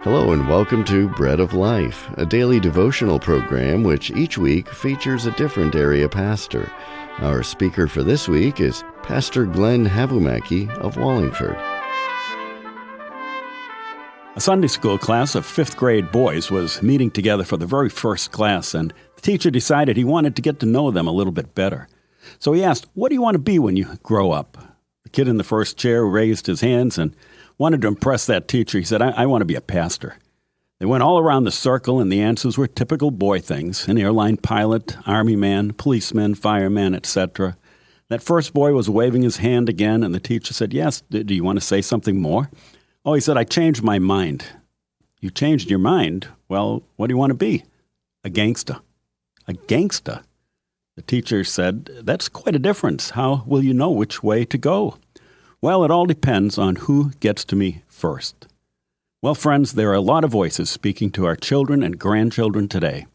Hello and welcome to Bread of Life, a daily devotional program which each week features a different area pastor. Our speaker for this week is Pastor Glen Havumaki of Wallingford. A Sunday school class of fifth grade boys was meeting together for the very first class, and the teacher decided he wanted to get to know them a little bit better. So he asked, "What do you want to be when you grow up?" The kid in the first chair raised his hands and wanted to impress that teacher. He said, I want to be a pastor. They went all around the circle, and the answers were typical boy things: an airline pilot, army man, policeman, fireman, etc. That first boy was waving his hand again, and the teacher said, "Yes, do you want to say something more?" "Oh," he said, "I changed my mind." "You changed your mind? Well, what do you want to be?" "A gangster." "A gangster?" The teacher said, "That's quite a difference. How will you know which way to go?" "Well, it all depends on who gets to me first." Well, friends, there are a lot of voices speaking to our children and grandchildren today.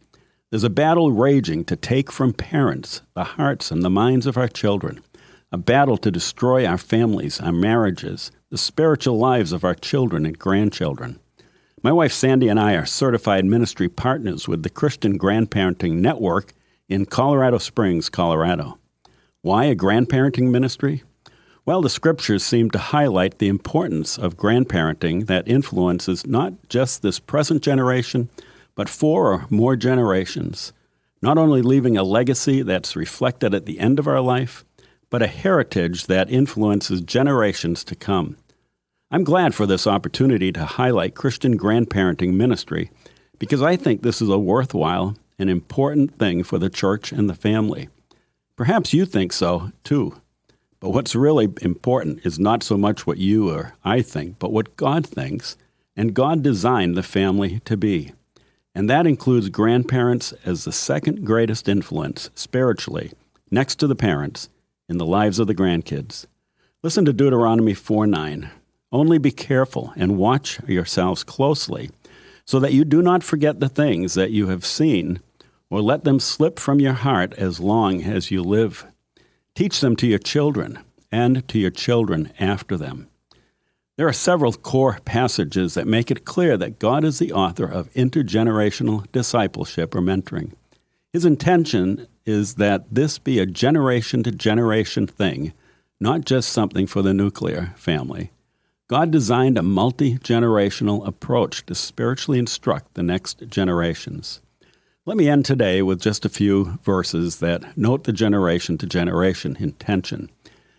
There's a battle raging to take from parents the hearts and the minds of our children, a battle to destroy our families, our marriages, the spiritual lives of our children and grandchildren. My wife Sandy and I are certified ministry partners with the Christian Grandparenting Network in Colorado Springs, Colorado. Why a grandparenting ministry? Well, the scriptures seem to highlight the importance of grandparenting that influences not just this present generation, but 4 or more generations, not only leaving a legacy that's reflected at the end of our life, but a heritage that influences generations to come. I'm glad for this opportunity to highlight Christian grandparenting ministry because I think this is a worthwhile and important thing for the church and the family. Perhaps you think so, too. But what's really important is not so much what you or I think, but what God thinks, and God designed the family to be. And that includes grandparents as the second greatest influence, spiritually, next to the parents, in the lives of the grandkids. Listen to Deuteronomy 4:9. "Only be careful and watch yourselves closely, so that you do not forget the things that you have seen, or let them slip from your heart as long as you live. Teach them to your children and to your children after them." There are several core passages that make it clear that God is the author of intergenerational discipleship or mentoring. His intention is that this be a generation-to-generation thing, not just something for the nuclear family. God designed a multi-generational approach to spiritually instruct the next generations. Let me end today with just a few verses that note the generation-to-generation intention.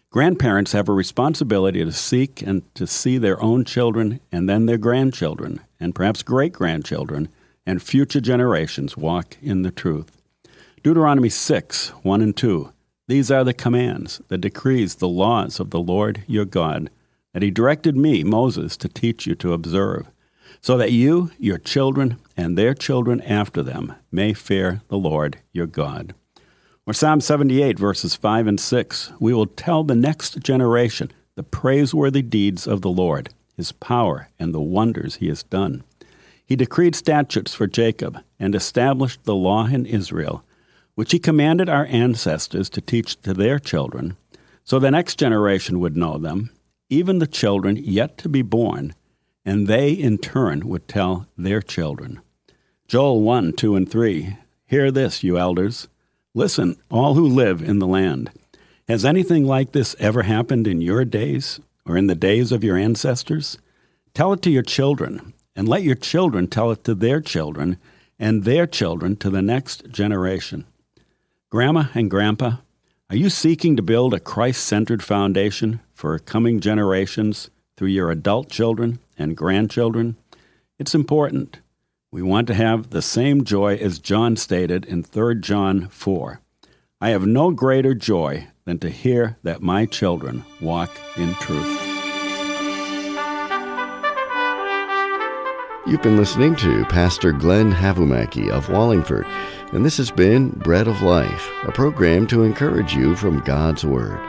Grandparents have a responsibility to seek and to see their own children and then their grandchildren and perhaps great-grandchildren and future generations walk in the truth. Deuteronomy 6:1 and 2. "These are the commands, the decrees, the laws of the Lord your God, that he directed me, Moses, to teach you to observe, so that you, your children, and their children after them may fear the Lord your God." Or Psalm 78, verses 5 and 6, "We will tell the next generation the praiseworthy deeds of the Lord, his power, and the wonders he has done. He decreed statutes for Jacob and established the law in Israel, which he commanded our ancestors to teach to their children, so the next generation would know them, even the children yet to be born, and they in turn would tell their children." Joel 1:2 and 3, "Hear this, you elders. Listen, all who live in the land. Has anything like this ever happened in your days or in the days of your ancestors? Tell it to your children, and let your children tell it to their children, and their children to the next generation." Grandma and Grandpa, are you seeking to build a Christ-centered foundation for coming generations through your adult children and grandchildren? It's important. We want to have the same joy as John stated in 3 John 4. "I have no greater joy than to hear that my children walk in truth." You've been listening to Pastor Glen Havumaki of Wallingford, and this has been Bread of Life, a program to encourage you from God's Word.